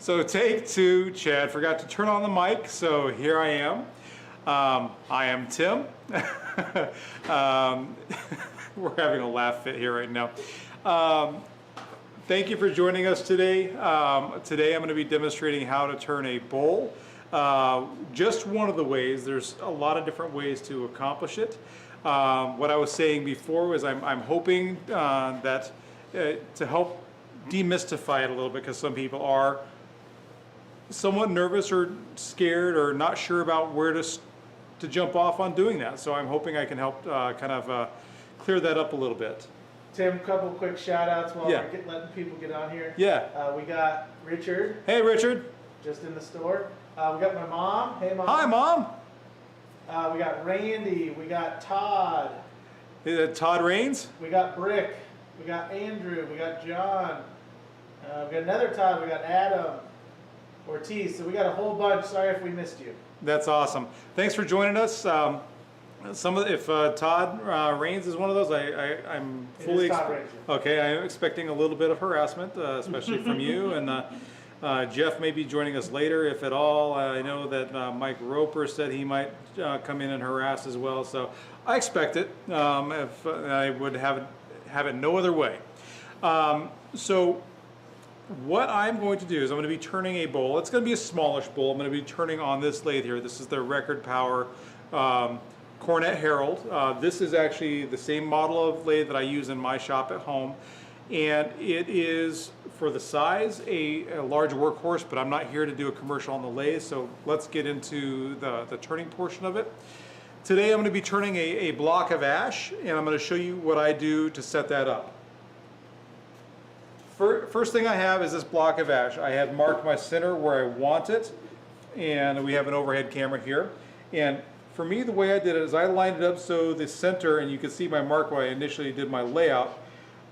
So take two. Chad forgot to turn on the mic, so here I am. I am Tim. We're having a laugh fit here right now. Thank you for joining us today. Today I'm going to be demonstrating how to turn a bowl. Just one of the ways. There's a lot of different ways to accomplish it. What I was saying before was I'm hoping that to help demystify it a little bit, because some people are somewhat nervous or scared or not sure about where to jump off on doing that. So I'm hoping I can help clear that up a little bit. Tim, a couple quick shout outs while Yeah. we're letting people get on here. Yeah. We got Richard. Hey, Richard. Just in the store. We got my mom. Hey, Mom. Hi, Mom. We got Randy. We got Todd. Todd Raines. We got Brick. We got Andrew. We got John. We got another Todd. We got Adam Ortiz. So we got a whole bunch. Sorry if we missed you. That's awesome. Thanks for joining us. If Todd Raines is one of those, I'm fully okay. I'm expecting a little bit of harassment, especially from you. And Jeff may be joining us later, if at all. I know that Mike Roper said he might come in and harass as well. So I expect it. If I would have it no other way. So what I'm going to do is I'm going to be turning a bowl. It's going to be a smallish bowl. I'm going to be turning on this lathe here. This is the Record Power Cornet Herald. This is actually the same model of lathe that I use in my shop at home. And it is, for the size, a large workhorse, but I'm not here to do a commercial on the lathe, so let's get into the turning portion of it. Today I'm going to be turning a block of ash, and I'm going to show you what I do to set that up. First thing I have is this block of ash. I have marked my center where I want it, and we have an overhead camera here. And for me, the way I did it is I lined it up so the center, and you can see my mark where I initially did my layout.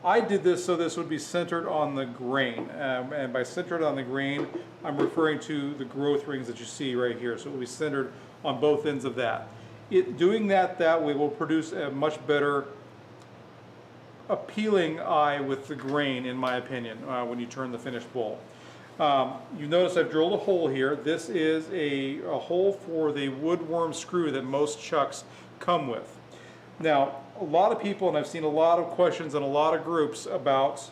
I did this so this would be centered on the grain, and by centered on the grain, I'm referring to the growth rings that you see right here. So it will be centered on both ends of that. Doing that way will produce a much better appealing eye with the grain, in my opinion, when you turn the finished bowl. You notice I've drilled a hole here. This is a hole for the woodworm screw that most chucks come with. Now, a lot of people, and I've seen a lot of questions in a lot of groups about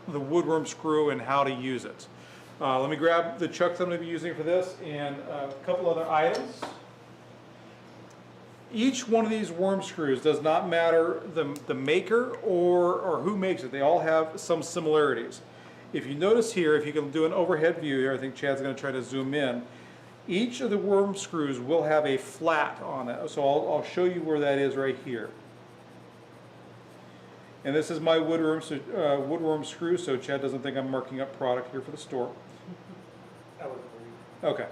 the woodworm screw and how to use it. Let me grab the chuck that I'm going to be using for this and a couple other items. Each one of these worm screws, does not matter the maker or who makes it, they all have some similarities. If you notice here, if you can do an overhead view here, I think Chad's going to try to zoom in. Each of the worm screws will have a flat on it, so I'll show you where that is right here. And this is my woodworm screw, so Chad doesn't think I'm marking up product here for the store. I would agree. Okay.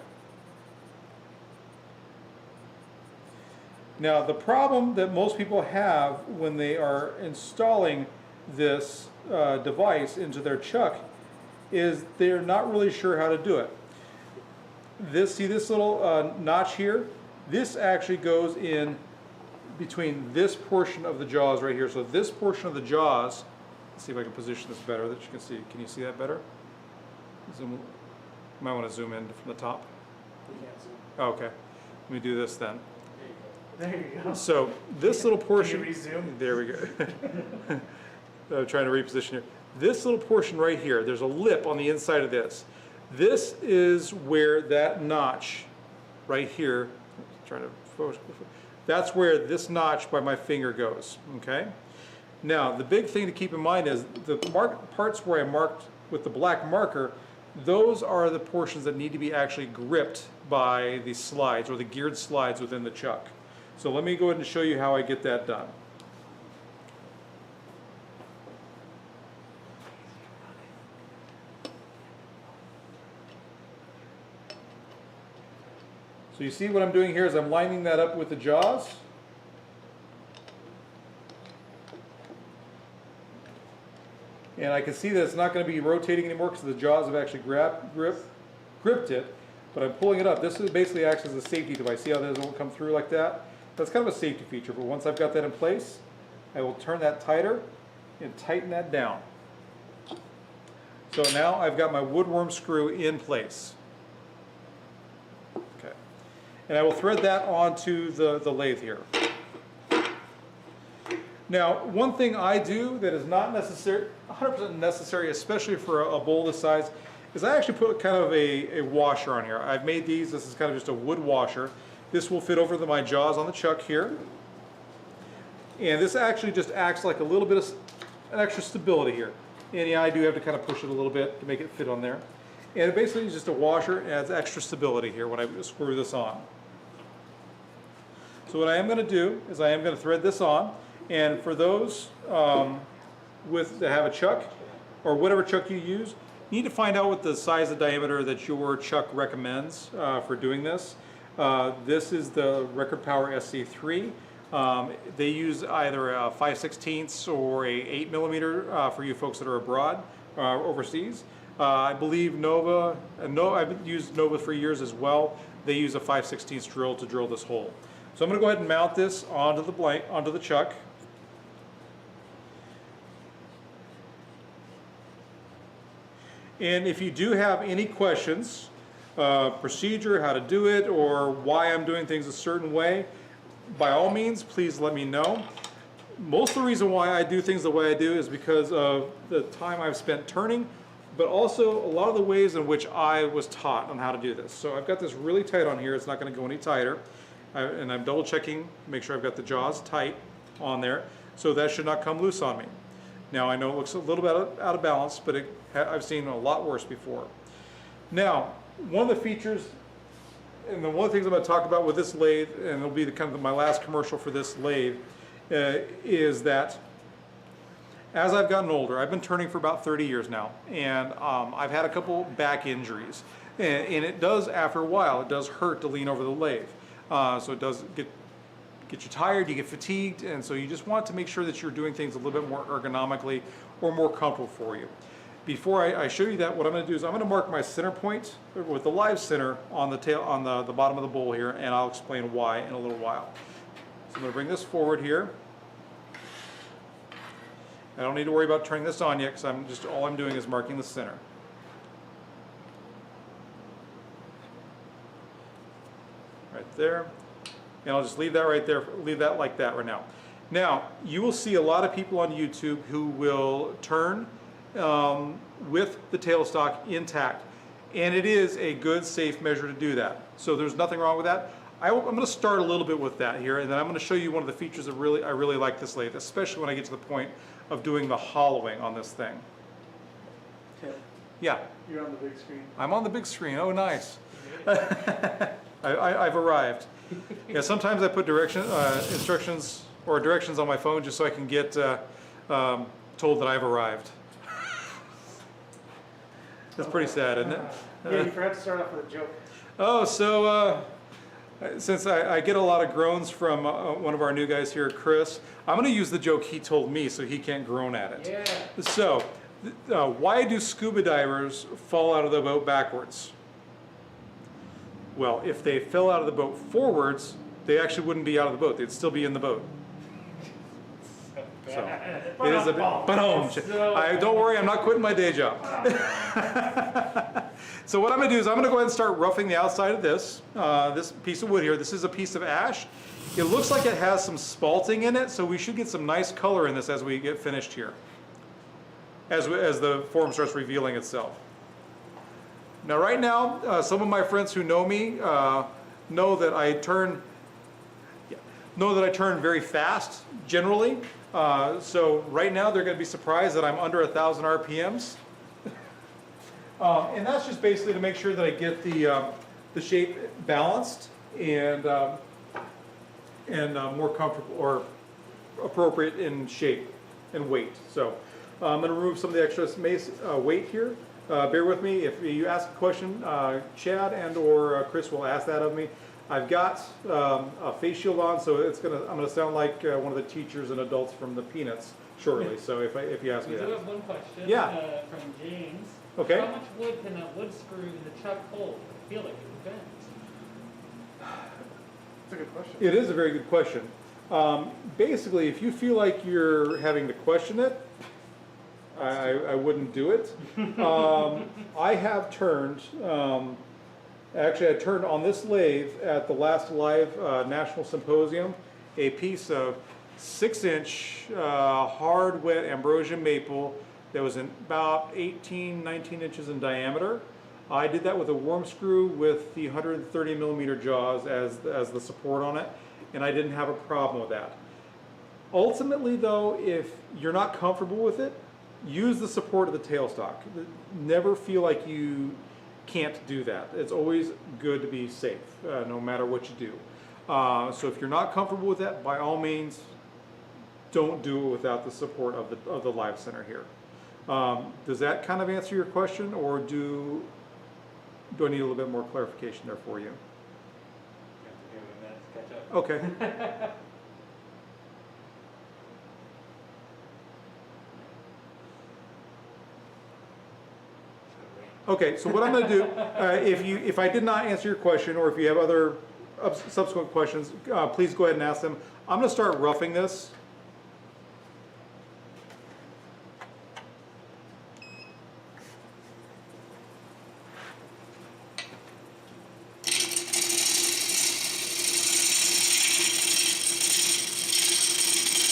Now, the problem that most people have when they are installing this device into their chuck is they're not really sure how to do it. See this little notch here? This actually goes in between this portion of the jaws right here. So this portion of the jaws, let's see if I can position this better that you can see. Can you see that better? Zoom. You might want to zoom in from the top. We can't see. Okay. Let me do this then. There you go. So this little portion, can you resume? there we go. I'm trying to reposition here. This little portion right here, there's a lip on the inside of this. This is where that notch right here, trying to focus, that's where this notch by my finger goes, okay? Now, the big thing to keep in mind is the parts where I marked with the black marker, those are the portions that need to be actually gripped by the slides or the geared slides within the chuck. So let me go ahead and show you how I get that done. So you see what I'm doing here is I'm lining that up with the jaws. And I can see that it's not going to be rotating anymore because the jaws have actually gripped it, but I'm pulling it up. This is basically acts as a safety device. See how this won't come through like that? That's kind of a safety feature, but once I've got that in place, I will turn that tighter and tighten that down. So now I've got my woodworm screw in place. Okay. And I will thread that onto the lathe here. Now, one thing I do that is not necessary, 100% necessary, especially for a bowl this size, is I actually put kind of a washer on here. I've made these, this is kind of just a wood washer. This will fit over my jaws on the chuck here. And this actually just acts like a little bit of an extra stability here. And yeah, I do have to kind of push it a little bit to make it fit on there. And it basically is just a washer and adds extra stability here when I screw this on. So what I am going to do is I am going to thread this on. And for those that have a chuck, or whatever chuck you use, you need to find out what the size and diameter that your chuck recommends for doing this. This is the Record Power SC3. They use either a 5/16 or a 8mm for you folks that are abroad, overseas. I believe Nova, I've used Nova for years as well. They use a 5/16 drill to drill this hole. So I'm going to go ahead and mount this onto the chuck. And if you do have any questions, procedure, how to do it, or why I'm doing things a certain way, by all means, please let me know. Most of the reason why I do things the way I do is because of the time I've spent turning, but also a lot of the ways in which I was taught on how to do this. So I've got this really tight on here. It's not going to go any tighter. And I'm double checking, make sure I've got the jaws tight on there. So that should not come loose on me. Now I know it looks a little bit out of balance, but I've seen a lot worse before. Now, one of the features, and one of the things I'm going to talk about with this lathe, and it'll be kind of my last commercial for this lathe, is that as I've gotten older, I've been turning for about 30 years now, and I've had a couple back injuries. And it does, after a while, it does hurt to lean over the lathe. So it does get you tired, you get fatigued, and so you just want to make sure that you're doing things a little bit more ergonomically or more comfortable for you. Before I show you that, what I'm going to do is I'm going to mark my center point with the live center on the tail, on the bottom of the bowl here, and I'll explain why in a little while. So I'm going to bring this forward here. I don't need to worry about turning this on yet, because all I'm doing is marking the center. Right there. And I'll just leave that right there, leave that like that right now. Now, you will see a lot of people on YouTube who will turn with the tailstock intact. And it is a good, safe measure to do that. So there's nothing wrong with that. I'm going to start a little bit with that here, and then I'm going to show you one of the features that I really like this lathe, especially when I get to the point of doing the hollowing on this thing. Tim, yeah? you're on the big screen. I'm on the big screen. Oh, nice. I've arrived. Yeah, sometimes I put instructions or directions on my phone just so I can get told that I've arrived. That's pretty sad, isn't it? Yeah, you forgot to start off with a joke. Oh, so since I get a lot of groans from one of our new guys here, Chris, I'm going to use the joke he told me so he can't groan at it. Yeah. So, why do scuba divers fall out of the boat backwards? Well, if they fell out of the boat forwards, they actually wouldn't be out of the boat. They'd still be in the boat. So, it is a bit, don't worry, I'm not quitting my day job. So what I'm going to do is I'm going to go ahead and start roughing the outside of this piece of wood here. This is a piece of ash. It looks like it has some spalting in it, so we should get some nice color in this as we get finished here, as the form starts revealing itself. Now right now, some of my friends who know me know that I turn very fast, generally. So right now they're going to be surprised that I'm under 1,000 RPMs. And that's just basically to make sure that I get the shape balanced and more comfortable or appropriate in shape and weight. So I'm going to remove some of the extra weight here. Bear with me. If you ask a question, Chad and or Chris will ask that of me. I've got a face shield on, so I'm gonna sound like one of the teachers and adults from the Peanuts shortly. So if you ask me that. We do have one question. Yeah. From James. Okay. How much wood can that wood screw in the chuck hold? I feel like it depends. That's a good question. It is a very good question. Basically, if you feel like you're having to question it, I wouldn't do it. I have turned, actually I turned on this lathe at the last live National Symposium, a piece of 6-inch hard wet ambrosia maple that was about 18, 19 inches in diameter. I did that with a worm screw with the 130 millimeter jaws as the support on it, and I didn't have a problem with that. Ultimately though, if you're not comfortable with it, use the support of the tailstock. Never feel like you can't do that. It's always good to be safe, no matter what you do. So if you're not comfortable with that, by all means, don't do it without the support of the live center here. Does that kind of answer your question, or do I need a little bit more clarification there for you? Okay. Okay, so what I'm going to do, if I did not answer your question, or if you have other subsequent questions, please go ahead and ask them. I'm going to start roughing this.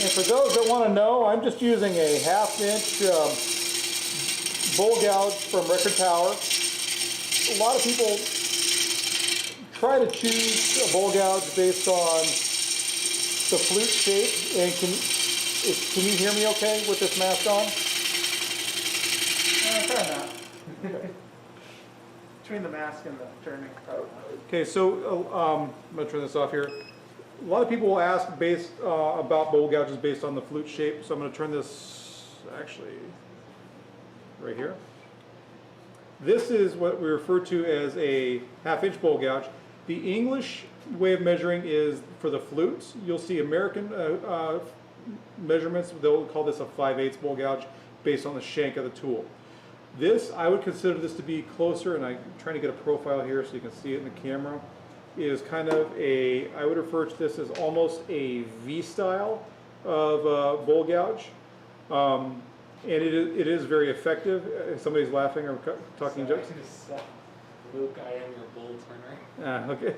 And for those that want to know, I'm just using a 1/2 inch bowl gouge from Record Tower. A lot of people try to choose a bowl gouge based on the flute shape. And can you hear me okay with this mask on? Try not. Between the mask and the turning. Okay, so I'm going to turn this off here. A lot of people will ask about bowl gouges based on the flute shape, so I'm going to turn this actually right here. This is what we refer to as a 1/2 inch bowl gouge. The English way of measuring is for the flutes. You'll see American measurements, they'll call this a 5/8 bowl gouge based on the shank of the tool. This, I would consider this to be closer, and I'm trying to get a profile here so you can see it in the camera, is kind of I would refer to this as almost a V style of bowl gouge. And it is very effective. Somebody's laughing or talking jokes. Luke, I am your bull turner. Okay.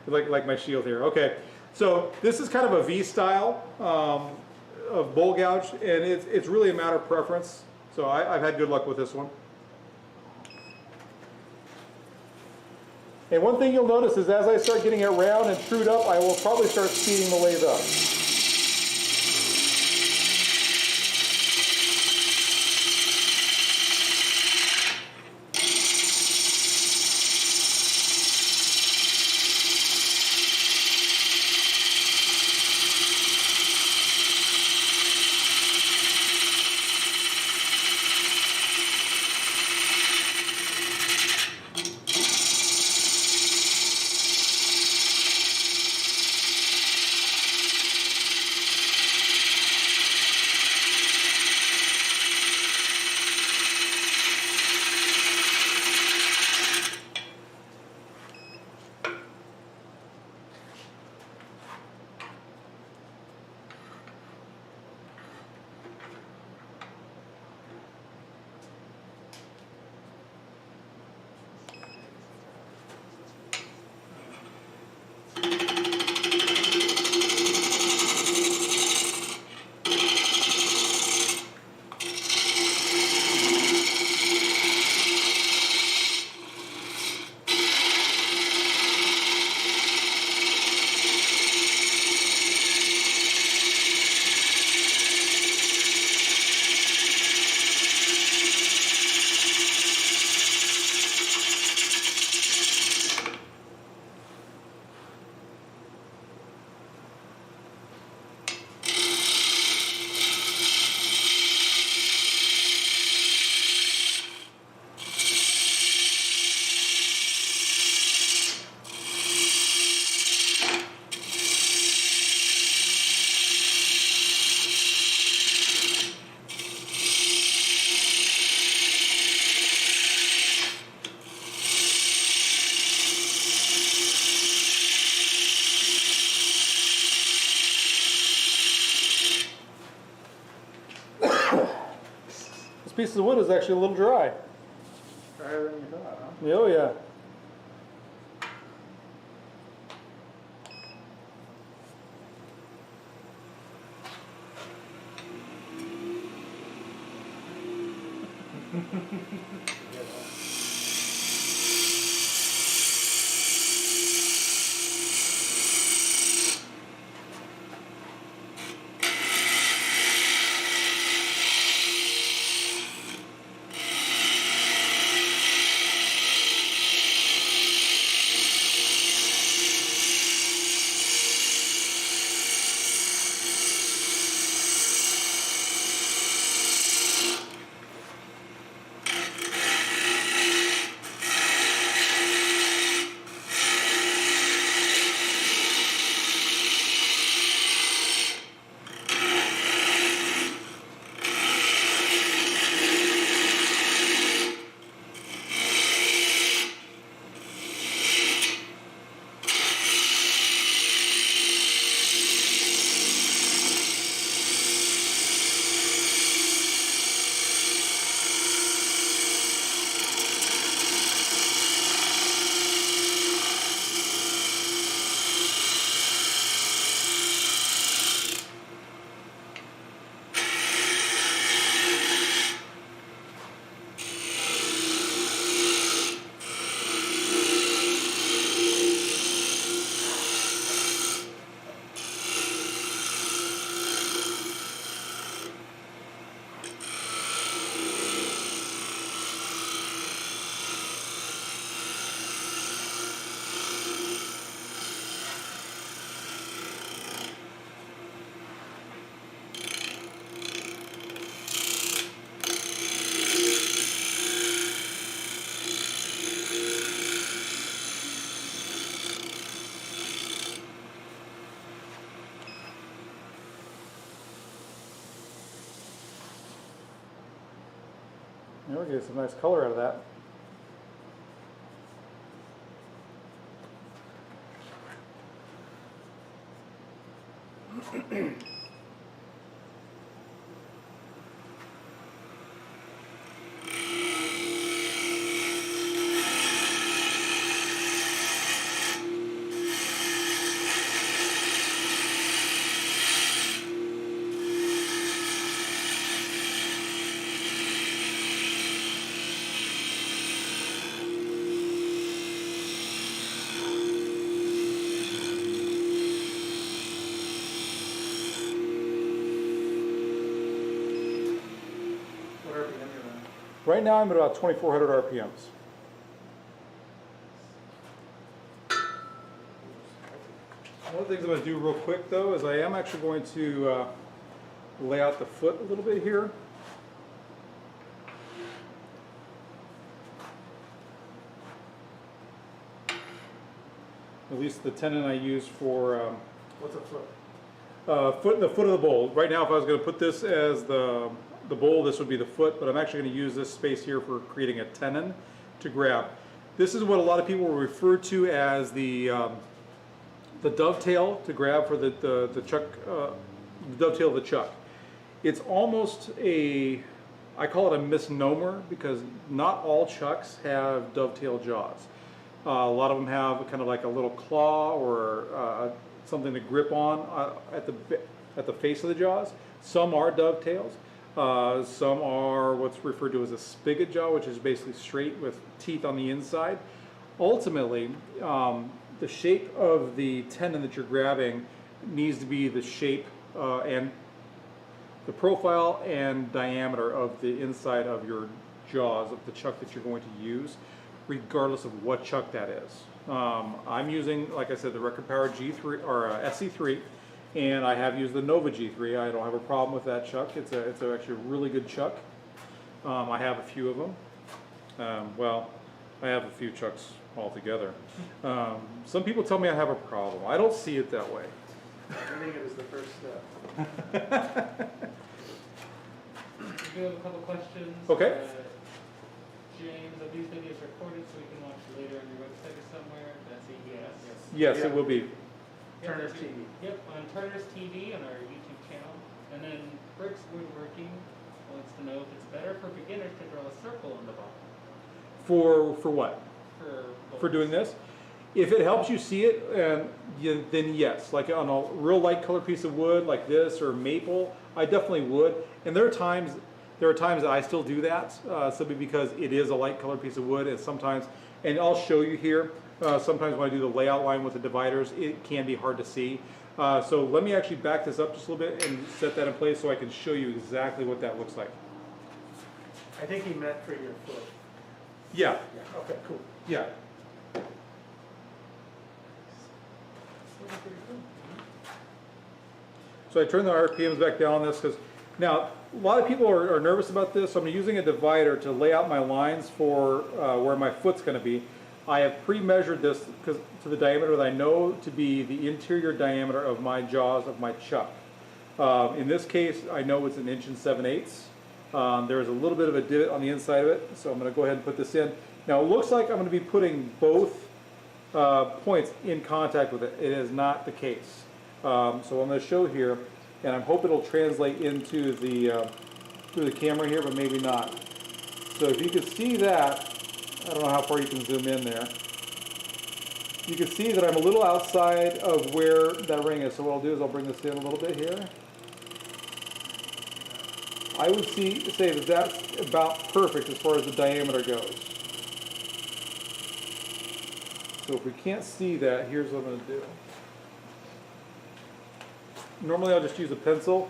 like my shield here. Okay. So this is kind of a V style of bowl gouge, and it's really a matter of preference. So I've had good luck with this one. And one thing you'll notice is as I start getting it round and trued up, I will probably start speeding the lathe up. piece of wood is actually a little dry. Drier than you thought, huh? Oh yeah. Yeah, we're getting some nice color out of that. What RPM you on? Right now I'm at about 2,400 RPMs. One of the things I'm going to do real quick though is I am actually going to lay out the foot a little bit here. At least the tenon I use for What's a foot? the foot of the bowl. Right now, if I was going to put this as the bowl, this would be the foot, but I'm actually going to use this space here for creating a tenon to grab. This is what a lot of people refer to as the dovetail to grab for the chuck, the dovetail of the chuck. It's almost I call it a misnomer because not all chucks have dovetail jaws. A lot of them have kind of like a little claw or something to grip on at the face of the jaws. Some are dovetails. Some are what's referred to as a spigot jaw, which is basically straight with teeth on the inside. Ultimately, the shape of the tenon that you're grabbing needs to be the shape and the profile and diameter of the inside of your jaws of the chuck that you're going to use, regardless of what chuck that is. I'm using, like I said, the Record Power G3 or SC3, and I have used the Nova G3. I don't have a problem with that chuck. It's actually a really good chuck. I have a few of them. Well, I have a few chucks altogether. Some people tell me I have a problem. I don't see it that way. I think it was the first step. We do have a couple questions. Okay. James, are these videos recorded so we can watch later on your website or somewhere? That's a yes. Yes, Yeah. it will be. Turner's TV. Yep, on Turner's TV on our YouTube channel. And then Brick's Woodworking, well, it's the to know if it's better for beginners to draw a circle on the bottom. For what? For For doing this? If it helps you see it, then yes. Like on a real light color piece of wood like this or maple, I definitely would. And there are times that I still do that, simply because it is a light colored piece of wood. And sometimes, and I'll show you here, sometimes when I do the layout line with the dividers, it can be hard to see. So let me actually back this up just a little bit and set that in place so I can show you exactly what that looks like. I think he meant for your foot. Yeah, Yeah. Okay, cool. yeah. So I turn the RPMs back down on this because now a lot of people are nervous about this. So I'm using a divider to lay out my lines for where my foot's going to be. I have pre-measured this to the diameter that I know to be the interior diameter of my jaws of my chuck. In this case, I know it's 1 7/8. There's a little bit of a divot on the inside of it, so I'm going to go ahead and put this in. Now it looks like I'm going to be putting both points in contact with it. It is not the case. So I'm going to show here, and I'm hoping it'll translate into the through the camera here, but maybe not. So if you can see that, I don't know how far you can zoom in there. You can see that I'm a little outside of where that ring is. So what I'll do is I'll bring this in a little bit here. I would say that that's about perfect as far as the diameter goes. So if we can't see that, here's what I'm going to do. Normally I'll just use a pencil,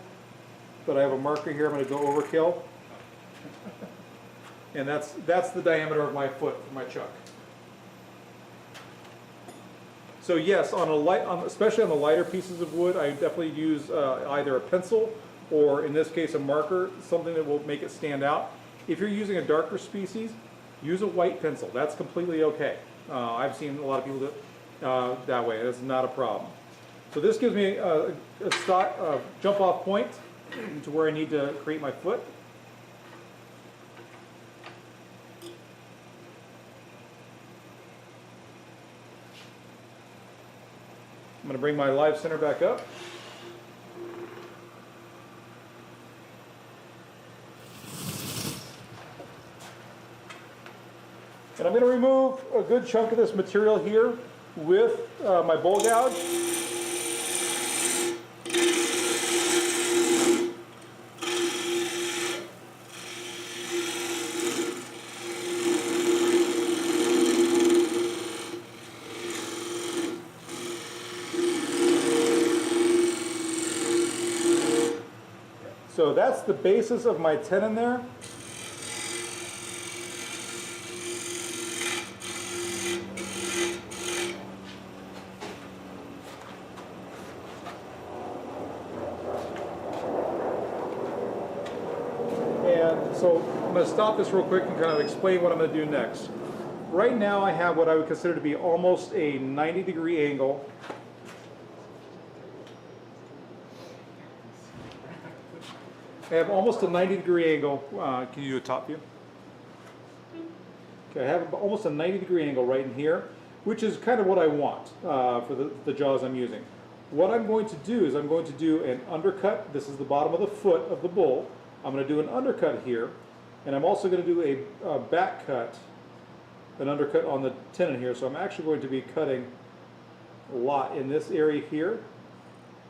but I have a marker here. I'm going to go overkill. And that's the diameter of my foot for my chuck. So yes, especially on the lighter pieces of wood, I definitely use either a pencil or, in this case, a marker, something that will make it stand out. If you're using a darker species, use a white pencil. That's completely okay. I've seen a lot of people do it that way. That's not a problem. So this gives me a jump-off point to where I need to create my foot. I'm going to bring my live center back up. And I'm going to remove a good chunk of this material here with my bowl gouge. So that's the basis of my tenon there. And so I'm going to stop this real quick and kind of explain what I'm going to do next. Right now I have what I would consider to be almost a 90-degree angle. I have almost a 90-degree angle. Can you do a top view? Okay, I have almost a 90-degree angle right in here, which is kind of what I want for the jaws I'm using. What I'm going to do is I'm going to do an undercut. This is the bottom of the foot of the bull. I'm going to do an undercut here, and I'm also going to do a back cut, an undercut on the tenon here. So I'm actually going to be cutting a lot in this area here.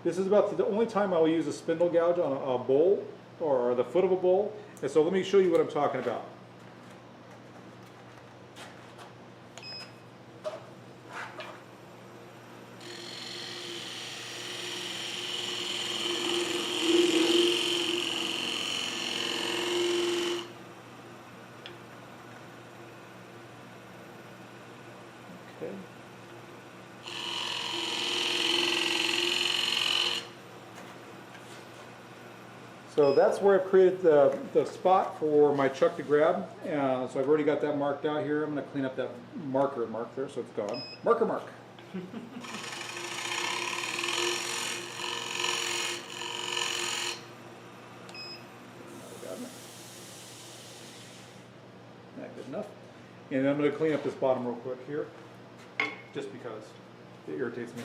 This is about the only time I will use a spindle gouge on a bull or the foot of a bull. And so let me show you what I'm talking about. Okay. So that's where I've created the spot for my chuck to grab. So I've already got that marked out here. I'm going to clean up that marker mark there so it's gone. Marker mark. Not good enough. And I'm going to clean up this bottom real quick here, just because it irritates me.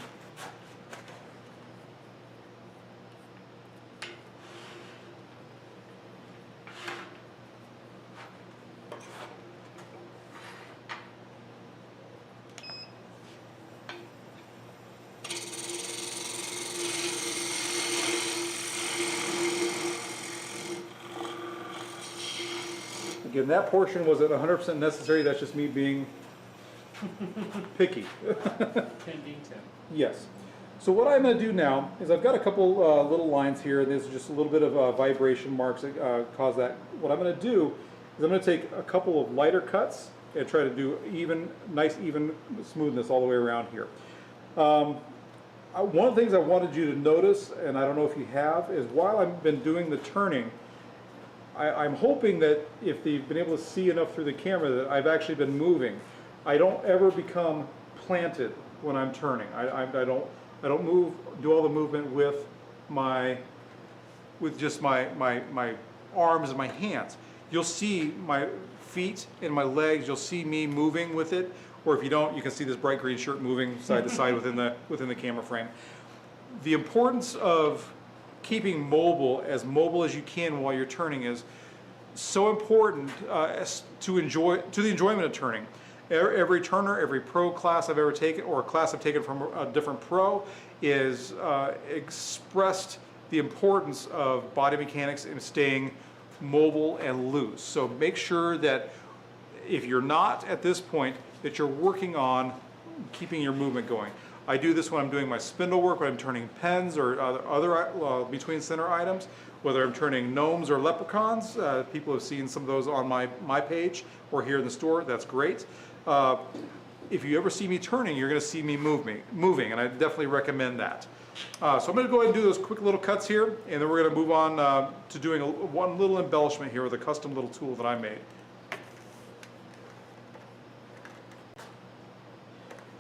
Again, that portion wasn't 100% necessary, that's just me being picky. Tending to. Yes. So what I'm going to do now is I've got a couple little lines here, and there's just a little bit of vibration marks that cause that. What I'm going to do is I'm going to take a couple of lighter cuts and try to do nice even smoothness all the way around here. One of the things I wanted you to notice, and I don't know if you have, is while I've been doing the turning, I'm hoping that if you've been able to see enough through the camera that I've actually been moving. I don't ever become planted when I'm turning. I don't do all the movement with just my arms and my hands. You'll see my feet and my legs, you'll see me moving with it, or if you don't, you can see this bright green shirt moving side to side within the camera frame. The importance of keeping mobile as you can while you're turning is so important to the enjoyment of turning. Every turner, every pro class I've ever taken, or a class I've taken from a different pro, is expressed the importance of body mechanics and staying mobile and loose. So make sure that if you're not at this point, that you're working on keeping your movement going. I do this when I'm doing my spindle work, when I'm turning pens or other between center items, whether I'm turning gnomes or leprechauns. People have seen some of those on my page or here in the store. That's great. If you ever see me turning, you're going to see me moving, and I definitely recommend that. So I'm going to go ahead and do those quick little cuts here, and then we're going to move on to doing one little embellishment here with a custom little tool that I made.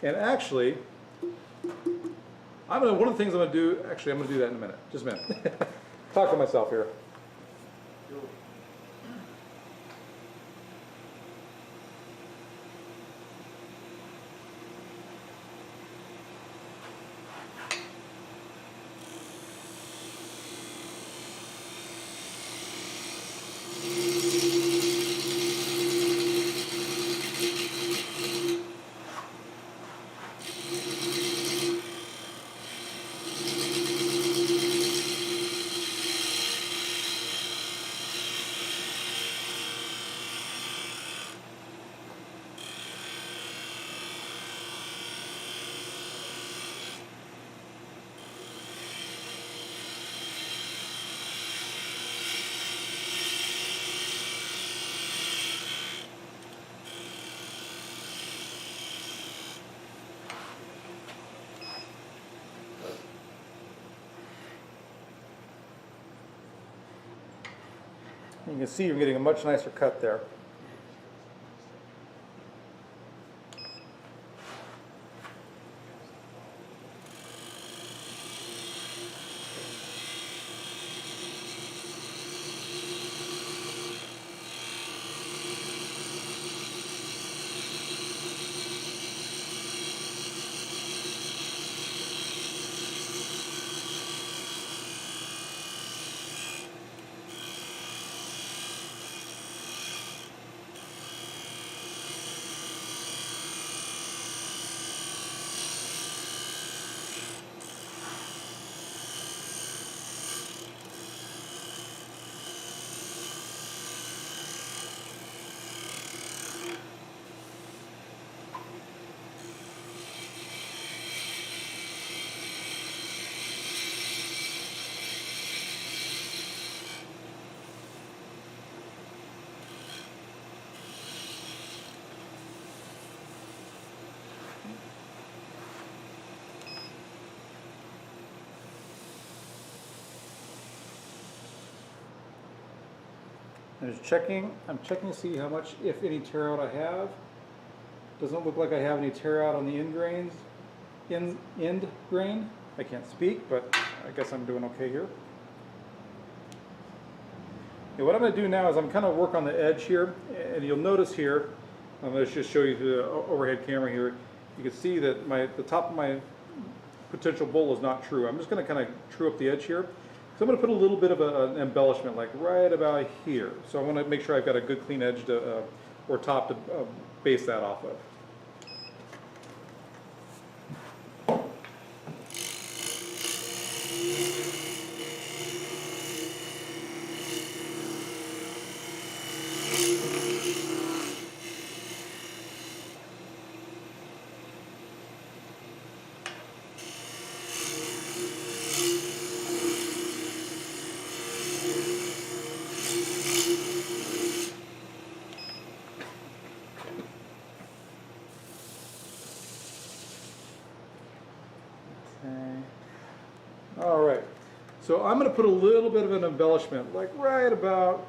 And actually, one of the things I'm going to do, actually I'm going to do that in a minute, just a minute. Talk to myself here. You can see you're getting a much nicer cut there. I'm checking to see how much, if any, tear out I have. Doesn't look like I have any tear out on the end grain. I can't speak, but I guess I'm doing okay here. And what I'm going to do now is I'm kind of work on the edge here, and you'll notice here, I'm going to just show you through the overhead camera here, you can see that the top of my potential bowl is not true. I'm just going to kind of true up the edge here. So I'm going to put a little bit of an embellishment like right about here. So I want to make sure I've got a good clean edge to, or top to base that off of. So I'm going to put a little bit of an embellishment, like right about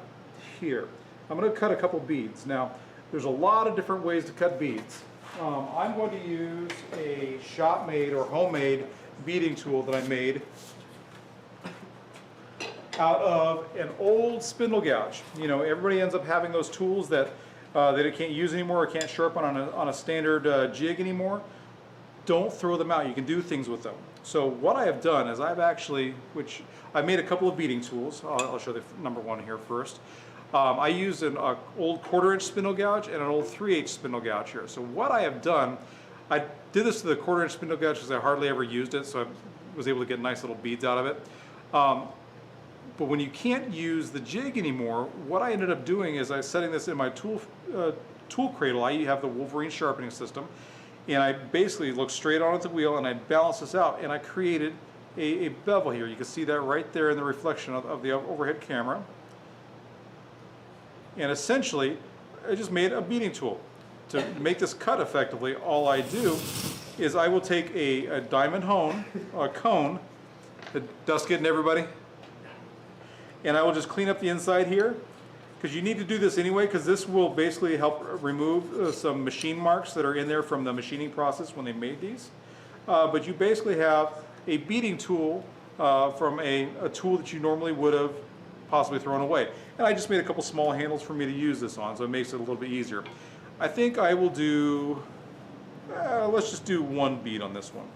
here. I'm going to cut a couple beads. Now, there's a lot of different ways to cut beads. I'm going to use a shop-made or homemade beading tool that I made out of an old spindle gouge. You know, everybody ends up having those tools that they can't use anymore or can't sharpen on a standard jig anymore. Don't throw them out. You can do things with them. So what I have done is I've actually, I made a couple of beading tools. I'll show the number one here first. I used an old 1/4-inch spindle gouge and an old 3/8 spindle gouge here. So what I have done, I did this to the 1/4-inch spindle gouge because I hardly ever used it, so I was able to get nice little beads out of it. But when you can't use the jig anymore, what I ended up doing is I setting this in my tool cradle. I have the Wolverine sharpening system, and I basically look straight on at the wheel and I balance this out, and I created a bevel here. You can see that right there in the reflection of the overhead camera. And essentially, I just made a beading tool. To make this cut effectively, all I do is I will take a diamond cone, the dust getting everybody? And I will just clean up the inside here, because you need to do this anyway, because this will basically help remove some machine marks that are in there from the machining process when they made these. But you basically have a beading tool from a tool that you normally would have possibly thrown away. And I just made a couple small handles for me to use this on, so it makes it a little bit easier. I think I will do, let's just do one bead on this one.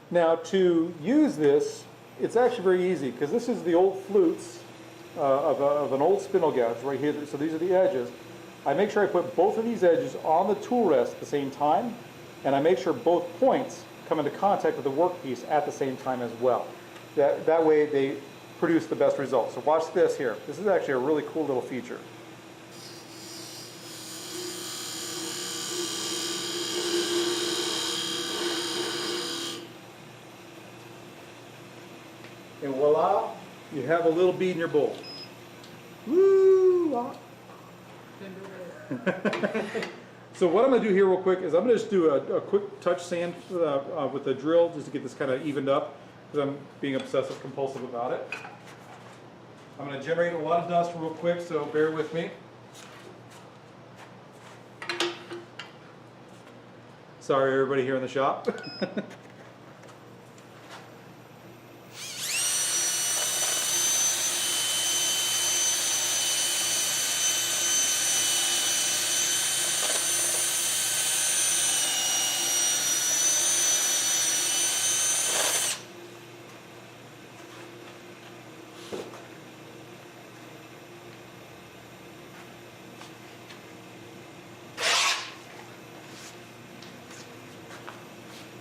Now to use this, it's actually very easy, because this is the old flutes of an old spindle gouge right here. So these are the edges. I make sure I put both of these edges on the tool rest at the same time, and I make sure both points come into contact with the workpiece at the same time as well. That way they produce the best results. So watch this here. This is actually a really cool little feature. And voila, you have a little bead in your bowl. Woo! So what I'm going to do here real quick is I'm going to just do a quick touch sand with the drill just to get this kind of evened up, because I'm being obsessive compulsive about it. I'm going to generate a lot of dust real quick, so bear with me. Sorry everybody here in the shop.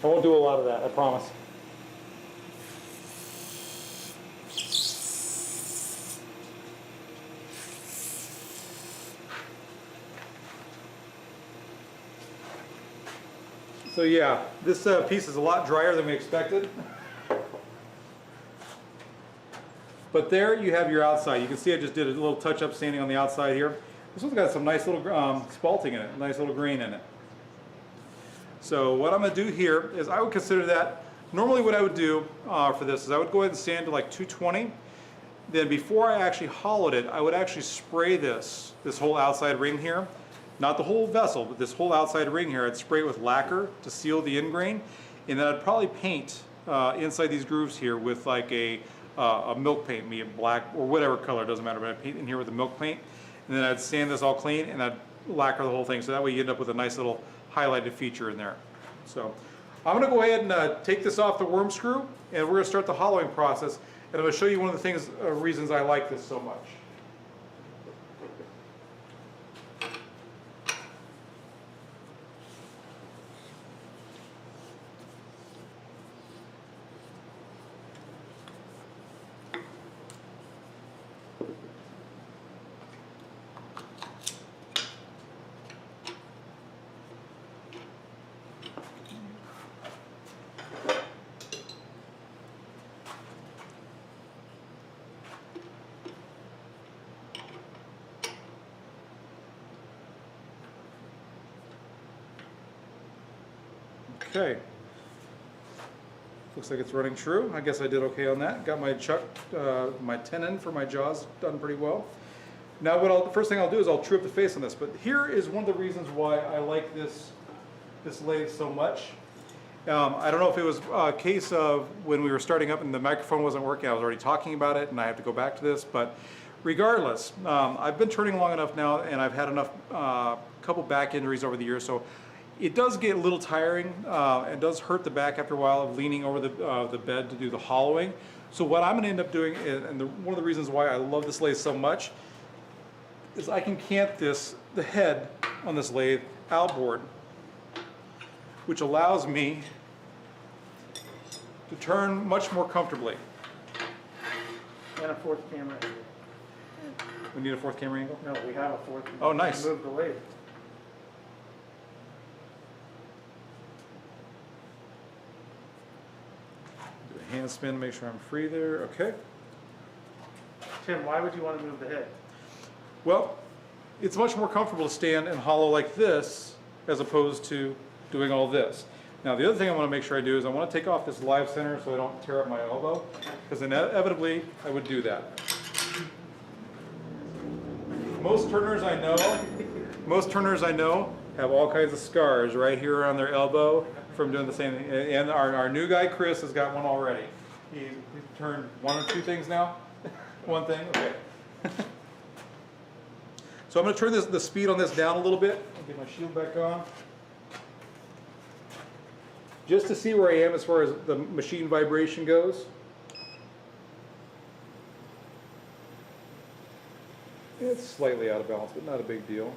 I won't do a lot of that, I promise. So yeah, this piece is a lot drier than we expected. But there you have your outside. You can see I just did a little touch-up sanding on the outside here. This one's got some nice little spalting in it, nice little grain in it. So what I'm going to do here is I would consider that, normally what I would do for this is I would go ahead and sand to like 220. Then before I actually hollowed it, I would actually spray this whole outside ring here. Not the whole vessel, but this whole outside ring here. I'd spray it with lacquer to seal the end grain. And then I'd probably paint inside these grooves here with like a milk paint, be it black or whatever color, doesn't matter, but I'd paint in here with a milk paint. And then I'd sand this all clean and I'd lacquer the whole thing, so that way you end up with a nice little highlighted feature in there. So I'm going to go ahead and take this off the worm screw, and we're going to start the hollowing process, and I'm going to show you one of the things, reasons I like this so much. Okay. Looks like it's running true. I guess I did okay on that. Got my my tenon for my jaws done pretty well. Now the first thing I'll do is I'll true up the face on this, but here is one of the reasons why I like this lathe so much. I don't know if it was a case of when we were starting up and the microphone wasn't working, I was already talking about it and I have to go back to this, but regardless, I've been turning long enough now and I've had enough, couple back injuries over the years, so it does get a little tiring. It does hurt the back after a while of leaning over the bed to do the hollowing. So what I'm gonna end up doing, and one of the reasons why I love this lathe so much, is I can cant the head on this lathe outboard, which allows me to turn much more comfortably. And a fourth camera. We need a fourth camera angle? No, we have a fourth. Oh, nice. Move the lathe. Do a hand spin, make sure I'm free there. Okay. Tim, why would you want to move the head? Well, it's much more comfortable to stand and hollow like this as opposed to doing all this. Now the other thing I want to make sure I do is I want to take off this live center so I don't tear up my elbow, because inevitably I would do that. Most turners I know have all kinds of scars right here on their elbow from doing the same thing. And our new guy Chris has got one already. He's turned one or two things now. One thing, okay. So I'm going to turn the speed on this down a little bit. I'll get my shield back on. Just to see where I am as far as the machine vibration goes. It's slightly out of balance, but not a big deal.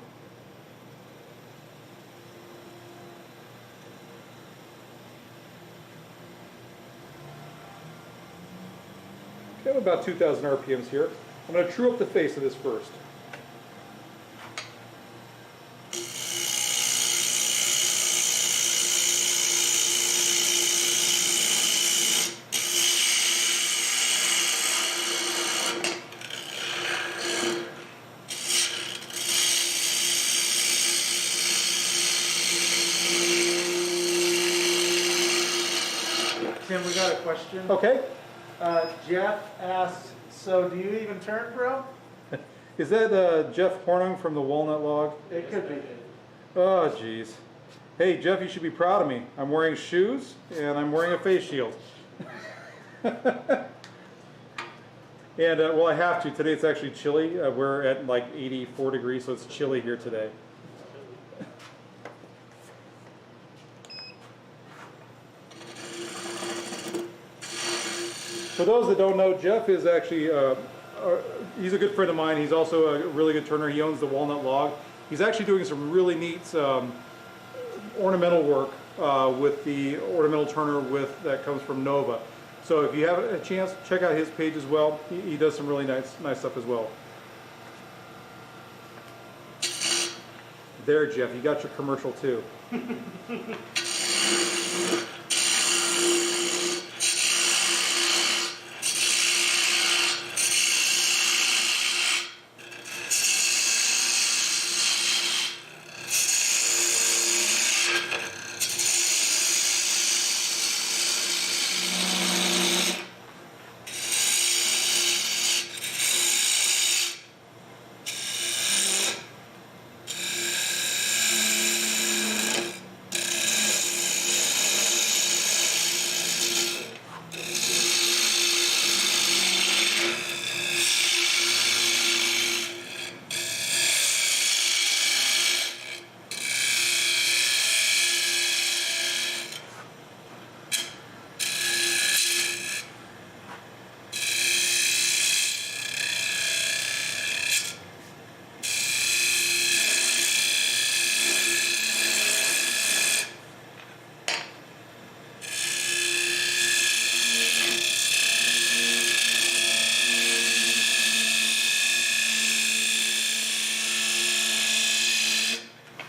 Okay, I have about 2,000 RPMs here. I'm going to true up the face of this first. Tim, we got a question. Okay. Jeff asks, so do you even turn, bro? Is that Jeff Hornung from the Walnut Log? It could be. Oh, geez. Hey, Jeff, you should be proud of me. I'm wearing shoes and I'm wearing a face shield. And, well, I have to. Today it's actually chilly. We're at like 84 degrees, so it's chilly here today. For those that don't know, Jeff is actually, he's a good friend of mine. He's also a really good turner. He owns the Walnut Log. He's actually doing some really neat ornamental work with the ornamental turner that comes from Nova. So if you have a chance, check out his page as well. He does some really nice stuff as well. There, Jeff, you got your commercial too.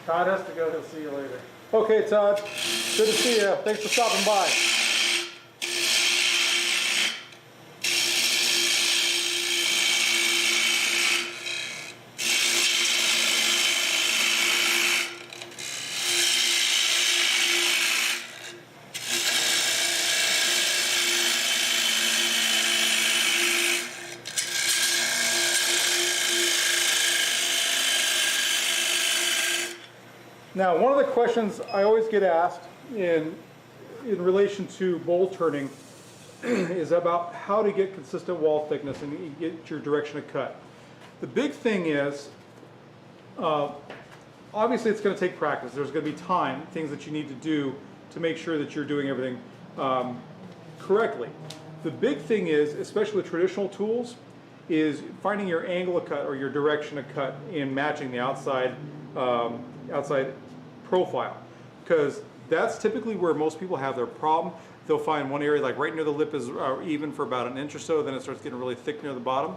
Todd has to go. He'll see you later. Okay, Todd. Good to see you. Thanks for stopping by. Now, one of the questions I always get asked in relation to bowl turning is about how to get consistent wall thickness and get your direction of cut. The big thing is, obviously it's going to take practice. There's going to be time, things that you need to do to make sure that you're doing everything correctly. The big thing is, especially with traditional tools, is finding your angle of cut or your direction of cut in matching the outside profile, because that's typically where most people have their problem. They'll find one area like right near the lip is even for about an inch or so, then it starts getting really thick near the bottom.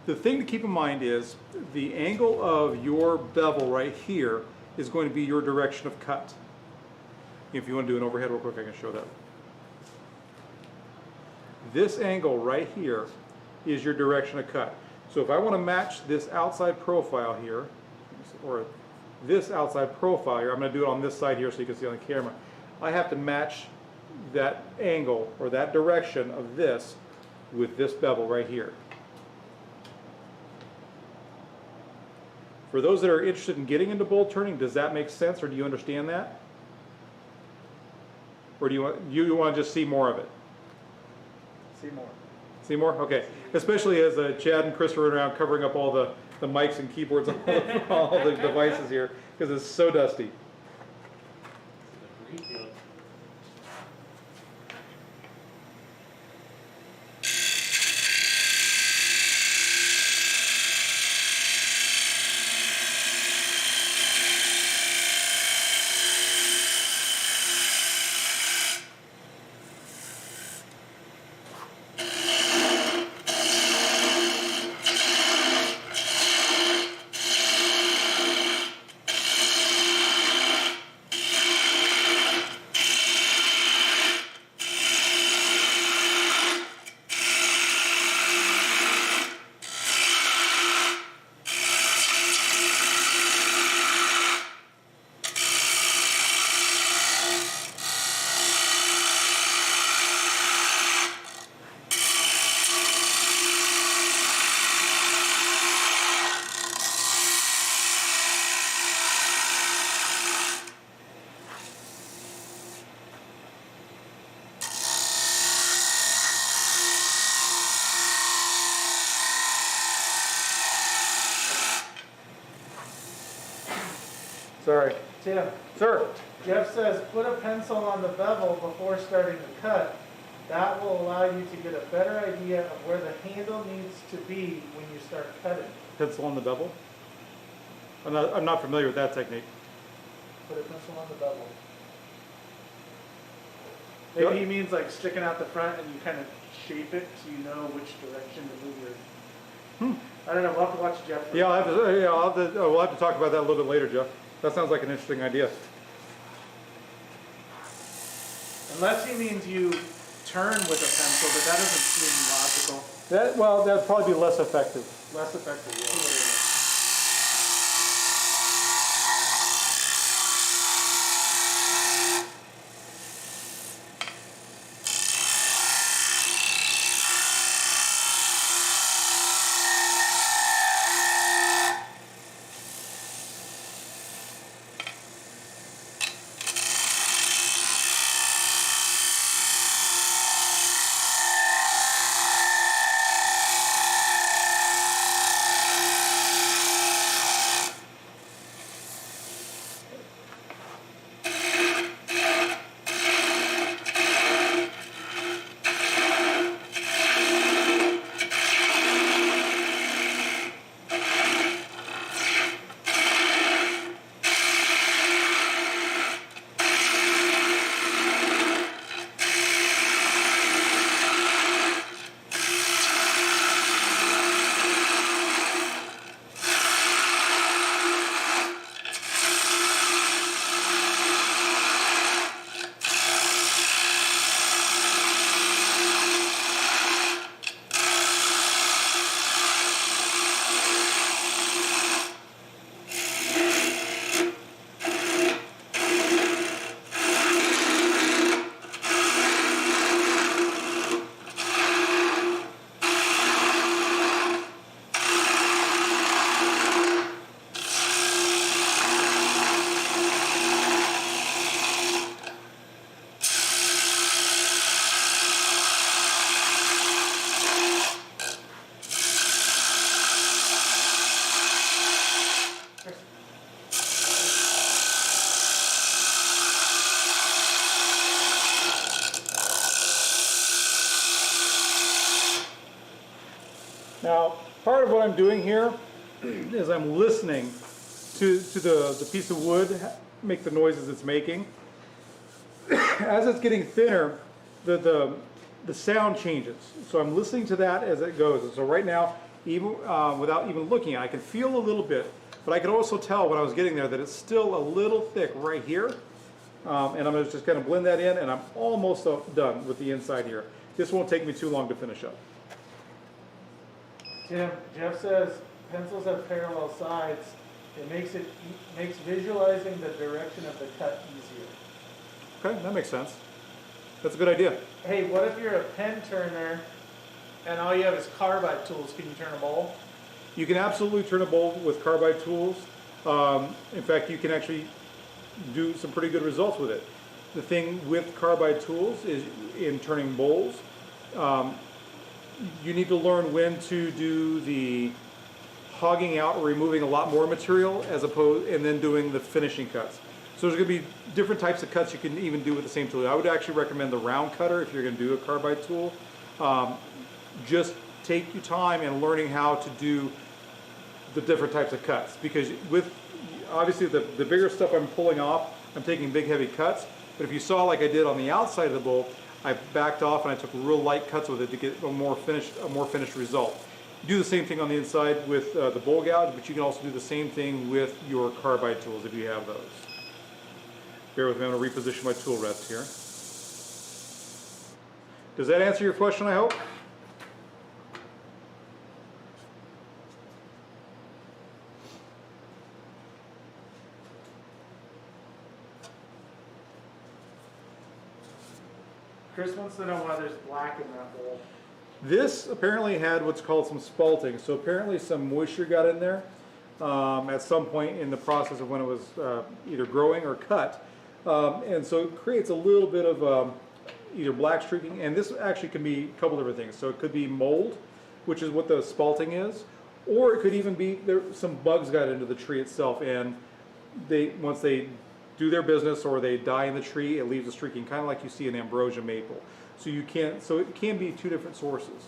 The thing to keep in mind is the angle of your bevel right here is going to be your direction of cut. If you want to do an overhead real quick, I can show that. This angle right here is your direction of cut. So if I want to match this outside profile here, or this outside profile here, I'm going to do it on this side here so you can see on the camera. I have to match that angle or that direction of this with this bevel right here. For those that are interested in getting into bowl turning, does that make sense, or do you understand that? Or do you want to just see more of it? See more. See more? Okay. Especially as Chad and Chris are around covering up all the mics and keyboards on all the devices here, because it's so dusty. Sorry. Tim, Sir. Jeff says put a pencil on the bevel before starting the cut. That will allow you to get a better idea of where the handle needs to be when you start cutting. Pencil on the bevel? I'm not familiar with that technique. Put a pencil on the bevel. Maybe he means like sticking out the front and you kind of shape it so you know which direction to move your... I don't know, we'll have to watch Jeff. Yeah, we'll have to talk about that a little bit later, Jeff. That sounds like an interesting idea. Unless he means you turn with a pencil, but that doesn't seem logical. That'd probably be less effective. Less effective, yeah. Now, part of what I'm doing here is I'm listening to the piece of wood make the noises it's making. As it's getting thinner, the sound changes. So I'm listening to that as it goes. And so right now, even without even looking, I can feel a little bit, but I can also tell when I was getting there that it's still a little thick right here. And I'm going to just kind of blend that in, and I'm almost done with the inside here. This won't take me too long to finish up. Tim, Jeff says pencils have parallel sides. It makes visualizing the direction of the cut easier. Okay, that makes sense. That's a good idea. Hey, what if you're a pen turner and all you have is carbide tools? Can you turn a bowl? You can absolutely turn a bowl with carbide tools. In fact, you can actually do some pretty good results with it. The thing with carbide tools is in turning bowls, you need to learn when to do the hogging out or removing a lot more material and then doing the finishing cuts. So there's going to be different types of cuts you can even do with the same tool. I would actually recommend the round cutter if you're going to do a carbide tool. Just take your time in learning how to do the different types of cuts, because with obviously the bigger stuff I'm pulling off, I'm taking big heavy cuts. But if you saw like I did on the outside of the bowl, I backed off and I took real light cuts with it to get a more finished result. Do the same thing on the inside with the bowl gouge, but you can also do the same thing with your carbide tools if you have those. Bear with me, I'm going to reposition my tool rest here. Does that answer your question, I hope? Chris wants to know why there's black in that bowl. This apparently had what's called some spalting, so apparently some moisture got in there at some point in the process of when it was either growing or cut. And so it creates a little bit of either black streaking, and this actually can be a couple different things. So it could be mold, which is what the spalting is, or it could even be some bugs got into the tree itself, and once they do their business or they die in the tree, it leaves a streaking, kind of like you see in ambrosia maple. So it can be two different sources.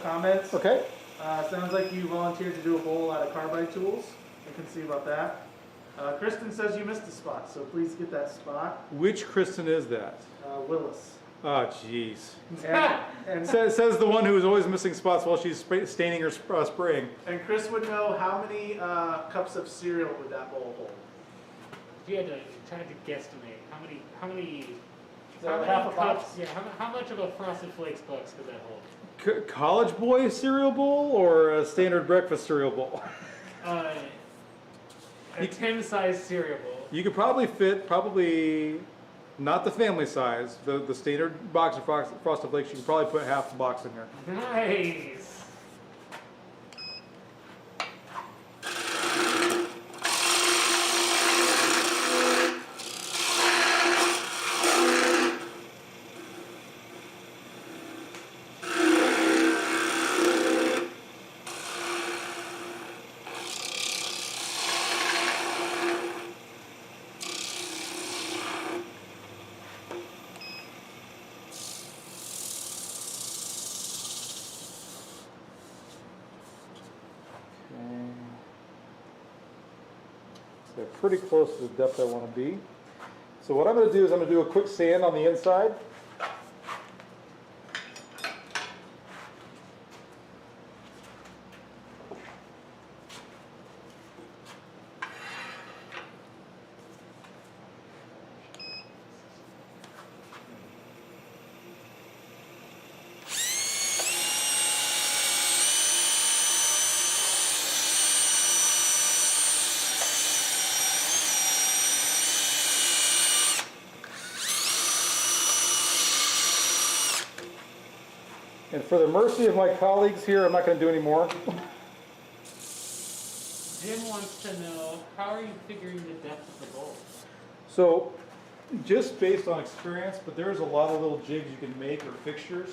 Comments. Okay. Sounds like you volunteered to do a bowl out of carbide tools. I can see about that. Kristen says you missed a spot, so please get that spot. Which Kristen is that? Willis. Oh, jeez. And Says the one who is always missing spots while she's staining or spraying. And Chris would know how many cups of cereal would that bowl hold. If you had to try to guesstimate, how many Half a box? cups? Yeah, how much of a Frosted Flakes box could that hold? College boy cereal bowl or a standard breakfast cereal bowl? A 10-size cereal bowl. You could probably fit, not the family size, the standard box of Frosted Flakes. You could probably put half the box in here. Nice. They're pretty close to the depth I want to be. So what I'm going to do is I'm going to do a quick sand on the inside. And for the mercy of my colleagues here, I'm not going to do any more. Jim wants to know, how are you figuring the depth of the bowl? So, just based on experience, but there's a lot of little jigs you can make or fixtures.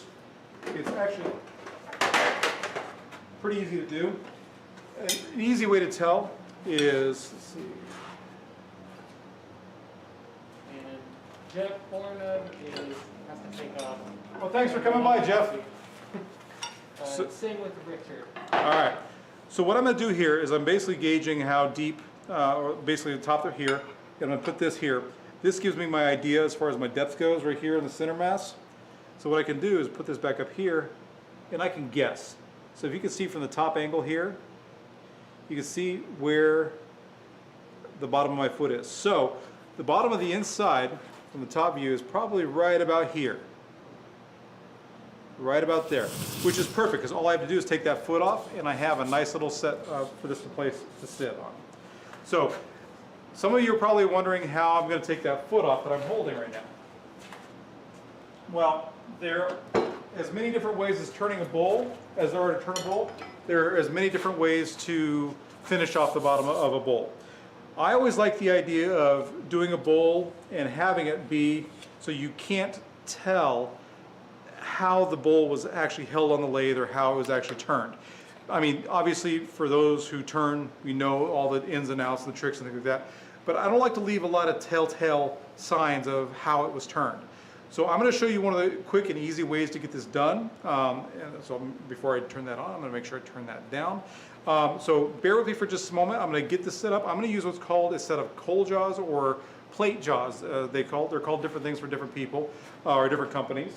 It's actually pretty easy to do. An easy way to tell is, let's see. And Jeff Hornub has to take off. Well, thanks for coming by, Jeff. Same with Richard. All right. So what I'm going to do here is I'm basically gauging how deep, or basically the top of here. I'm going to put this here. This gives me my idea as far as my depth goes right here in the center mass. So what I can do is put this back up here, and I can guess. So if you can see from the top angle here, you can see where the bottom of my foot is. So the bottom of the inside from the top view is probably right about here. Right about there, which is perfect because all I have to do is take that foot off and I have a nice little set for this place to sit on. So some of you are probably wondering how I'm going to take that foot off that I'm holding right now. Well, there are as many different ways as turning a bowl as there are to turn a bowl. There are as many different ways to finish off the bottom of a bowl. I always like the idea of doing a bowl and having it be so you can't tell how the bowl was actually held on the lathe or how it was actually turned. I mean, obviously for those who turn, we know all the ins and outs and the tricks and things like that, but I don't like to leave a lot of telltale signs of how it was turned. So I'm going to show you one of the quick and easy ways to get this done. And so before I turn that on, I'm going to make sure I turn that down. So bear with me for just a moment. I'm going to get this set up. I'm going to use what's called a set of coal jaws or plate jaws. They're called different things for different people or different companies.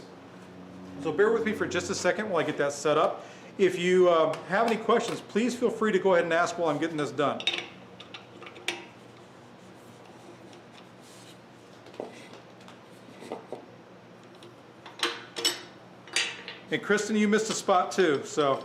So bear with me for just a second while I get that set up. If you have any questions, please feel free to go ahead and ask while I'm getting this done. And Kristen, you missed a spot too, so.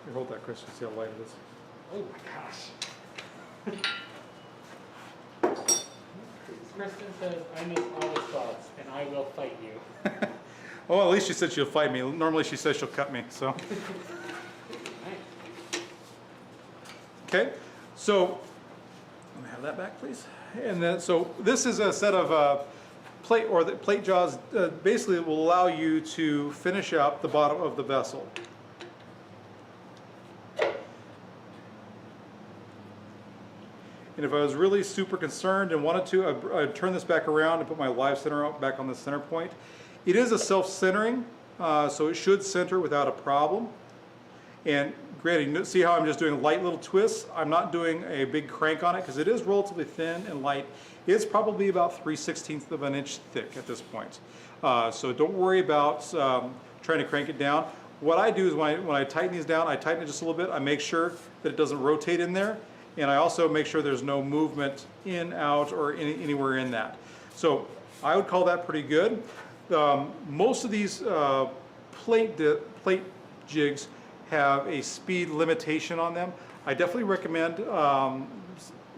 Here, hold that, Kristen, see how light it is. Oh my gosh. Kristen says, I miss all the spots, and I will fight you. Well, at least she said she'll fight me. Normally she says she'll cut me, so. Okay, so, let me have that back, please. And then, so this is a set of plate jaws. Basically, it will allow you to finish up the bottom of the vessel. And if I was really super concerned and wanted to, I'd turn this back around and put my live center back on the center point. It is a self-centering, so it should center without a problem. And granted, see how I'm just doing light little twists? I'm not doing a big crank on it because it is relatively thin and light. It's probably about 3/16 of an inch thick at this point. So don't worry about trying to crank it down. What I do is when I tighten these down, I tighten it just a little bit. I make sure that it doesn't rotate in there. And I also make sure there's no movement in, out, or anywhere in that. So I would call that pretty good. Most of these plate jigs have a speed limitation on them. I definitely recommend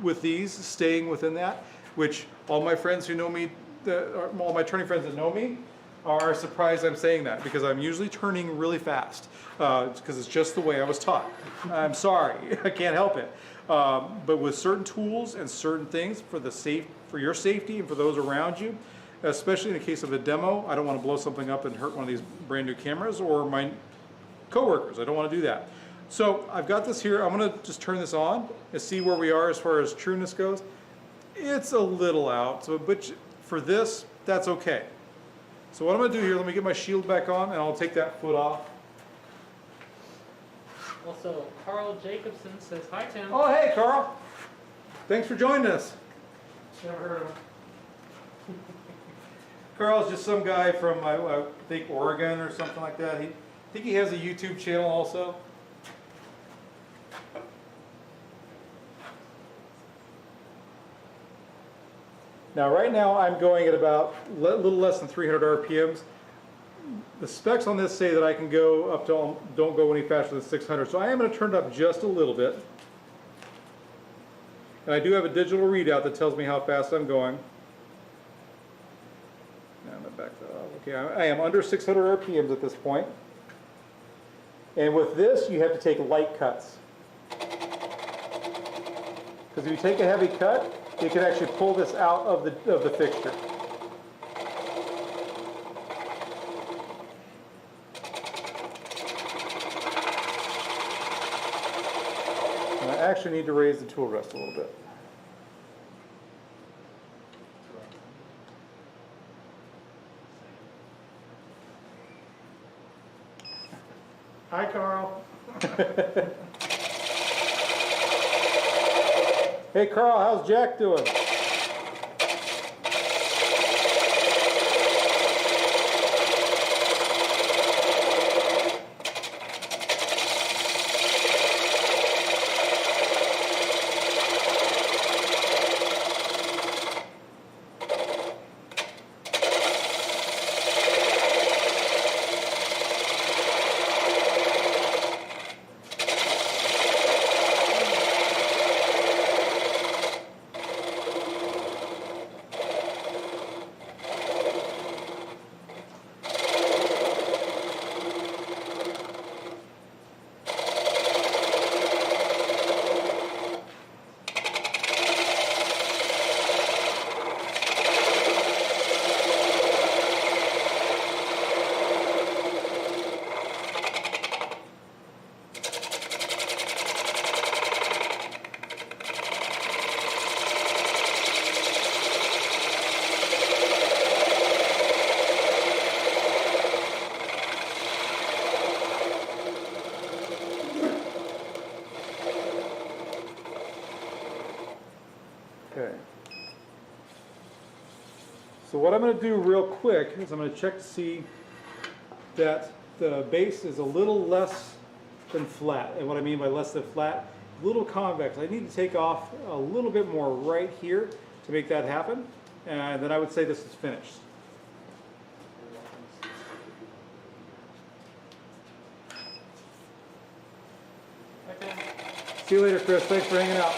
with these staying within that, which all my friends who know me, all my turning friends that know me are surprised I'm saying that because I'm usually turning really fast because it's just the way I was taught. I'm sorry, I can't help it. But with certain tools and certain things for your safety and for those around you, especially in the case of a demo, I don't want to blow something up and hurt one of these brand new cameras or my coworkers. I don't want to do that. So I've got this here. I'm going to just turn this on and see where we are as far as trueness goes. It's a little out, so, but for this, that's okay. So what I'm going to do here, let me get my shield back on and I'll take that foot off. Also, Carl Jacobson says, hi Tim. Oh, hey, Carl. Thanks for joining us. Never heard of them. Carl's just some guy from, I think, Oregon or something like that. I think he has a YouTube channel also. Now, right now, I'm going at about a little less than 300 RPMs. The specs on this say that I can go up to, don't go any faster than 600. So I am going to turn it up just a little bit. And I do have a digital readout that tells me how fast I'm going. Now I'm going to back that off. Okay, I am under 600 RPMs at this point. And with this, you have to take light cuts. Because if you take a heavy cut, you can actually pull this out of the fixture. And I actually need to raise the tool rest a little bit. Hi, Carl. Hey Carl, how's Jack doing? Okay. So what I'm going to do real quick is I'm going to check to see that the base is a little less than flat. And what I mean by less than flat, a little convex. I need to take off a little bit more right here to make that happen. And then I would say this is finished. Okay. See you later, Chris. Thanks for hanging out.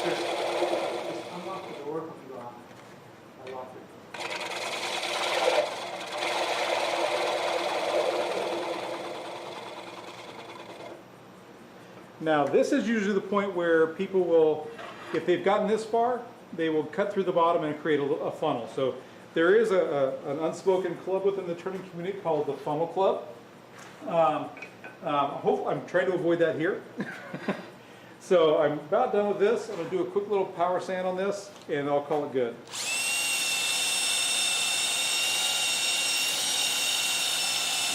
Just unlock the door when you go out. I locked it. Now, this is usually the point where people will, if they've gotten this far, they will cut through the bottom and create a funnel. So there is an unspoken club within the turning community called the Funnel Club. I'm trying to avoid that here. So I'm about done with this. I'm going to do a quick little power sand on this, and I'll call it good.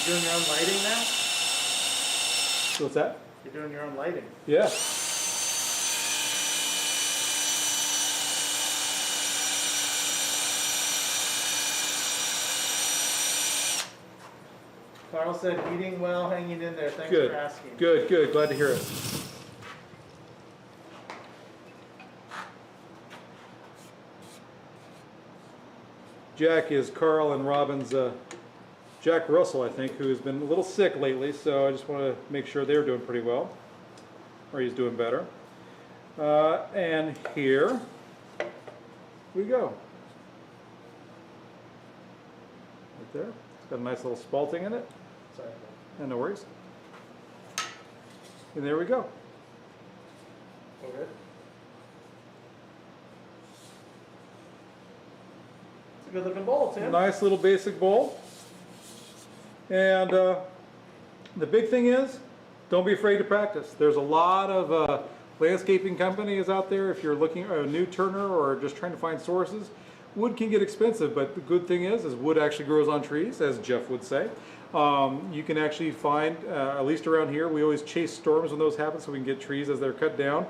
You're doing your own lighting now? So what's that? You're doing your own lighting. Yeah. Carl said, eating well, hanging in there. Thanks Good. for asking. Good, good. Glad to hear it. Jack is Carl and Robin's Jack Russell, I think, who has been a little sick lately, so I just want to make sure they're doing pretty well, or he's doing better. And here we go. Right there. It's got a nice little spalting in it. Sorry. And no worries. And there we go. Okay. It's a good looking bowl, Tim. Nice little basic bowl. And The big thing is, don't be afraid to practice. There's a lot of landscaping companies out there. If you're looking at a new turner or just trying to find sources, wood can get expensive, but the good thing is wood actually grows on trees, as Jeff would say. You can actually find, at least around here, we always chase storms when those happen so we can get trees as they're cut down.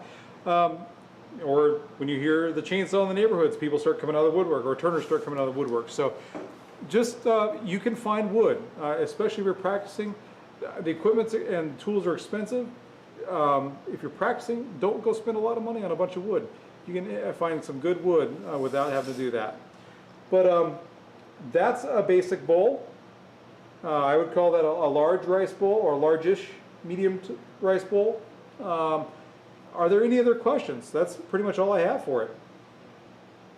Or when you hear the chainsaw in the neighborhoods, people start coming out of the woodwork, or turners start coming out of the woodwork. So just, you can find wood, especially if you're practicing. The equipment and tools are expensive. If you're practicing, don't go spend a lot of money on a bunch of wood. You can find some good wood without having to do that. But that's a basic bowl. I would call that a large rice bowl, or largish medium rice bowl. Are there any other questions? That's pretty much all I have for it.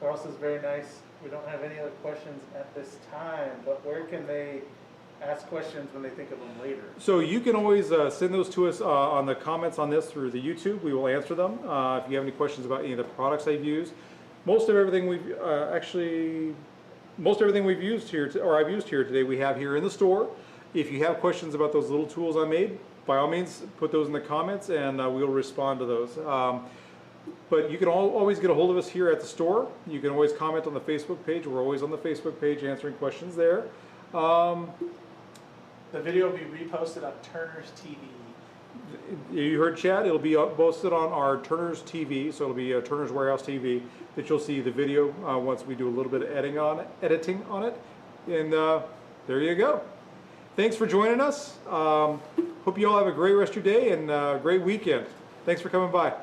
Carlos is very nice. We don't have any other questions at this time, but where can they ask questions when they think of them later? So you can always send those to us on the comments on this through the YouTube. We will answer them. If you have any questions about any of the products I've used, most of everything we've used here, or I've used here today, we have here in the store. If you have questions about those little tools I made, by all means, put those in the comments and we'll respond to those. But you can always get a hold of us here at the store. You can always comment on the Facebook page. We're always on the Facebook page answering questions there. The video will be reposted on Turner's TV. You heard Chad, it'll be posted on our Turner's TV, so it'll be Turner's Warehouse TV, that you'll see the video once we do a little bit of editing on it. And there you go. Thanks for joining us. Hope you all have a great rest of your day and a great weekend. Thanks for coming by.